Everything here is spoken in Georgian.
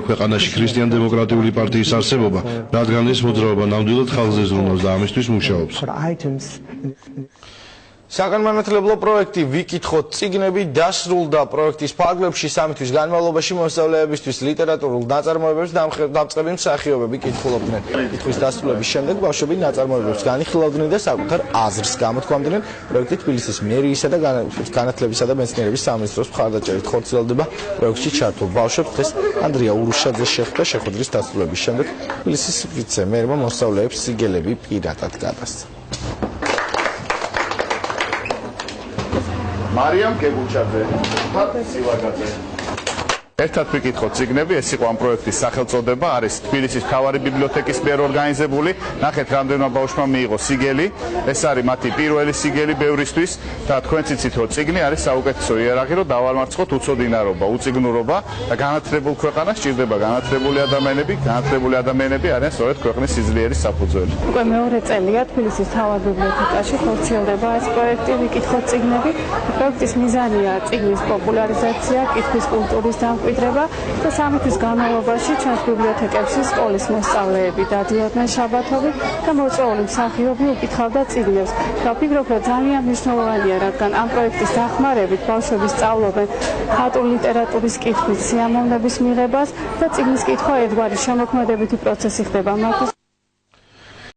ქვეყანაში ქრისტიან-დემოკრატიული პარტიის არსებობა, რადგან ეს მოძრაობა ნამდვილად ხალხზე ზრუნავს და ამისთვის მუშაობს. საგანმანათლებლო პროექტი ვიკითხოთ წიგნები დასრულდა პროექტის ფარგლებში 3 თვის განმავლობაში მოსწავლეებისთვის ლიტერატურულ ნაწარმოებებს დამწყები მსახიობები კითხულობდნენ. კითხვის დასრულების შემდეგ ბავშვები ნაწარმოებებს განიხილავდნენ და საკუთარ აზრს გამოთქვამდნენ. პროექტი თბილისის მერიისა და განათლებისა და მეცნიერების სამინისტროს მხარდაჭერით ხორციელდება. პროექტში ჩართულ ბავშვებს დღეს ანდრია ურუშაძე შეხვდა შეხვედრის დასრულების შემდეგ თბილისის ვიცე-მერმა მოსწავლეებს სიგელები პირადად გადასცა. Mariam Gebuchadze, Sivagadze. ერთად ვიკითხოთ წიგნები, ეს იყო ამ პროექტის სახელწოდება, არის თბილისის მთავარი ბიბლიოთეკის მიერ ორგანიზებული. ნახეთ, რამდენმა ბავშვმა მიიღო სიგელი. ეს არის მათი პირველი სიგელი ბევრისთვის და თქვენც იცით, რომ წიგნი არის საუკეთესო იარაღი, რომ დავამარცხოთ უცოდინარობა, უწიგნურობა და განათლებულ ქვეყანას სჭირდება განათლებული ადამიანები. განათლებული ადამიანები არიან სწორედ ქვეყნის სიძლიერის საფუძველი. უკვე მეორე წელია თბილისის მთავარ ბიბლიოთეკაში ხორციელდება ეს პროექტი ვიკითხოთ წიგნები. პროექტის მიზანია წიგნის პოპულარიზაცია, კითხვის კულტურის დამკვიდრება და 3 თვის განმავლობაში ჩვენს ბიბლიოთეკებში სკოლის მოსწავლეები დადიოდნენ შაბათობით და მოწვეული მსახიობი უკითხავდა წიგნებს. და ვფიქრობ, რომ ძალიან მნიშვნელოვანია, რადგან ამ პროექტის დახმარებით ბავშვები სწავლობენ ხატული ლიტერატურის კითხვით სიამოვნების მიღებას და წიგნის კითხვა ერთგვარი შემოქმედებითი პროცესი ხდება მათთვის.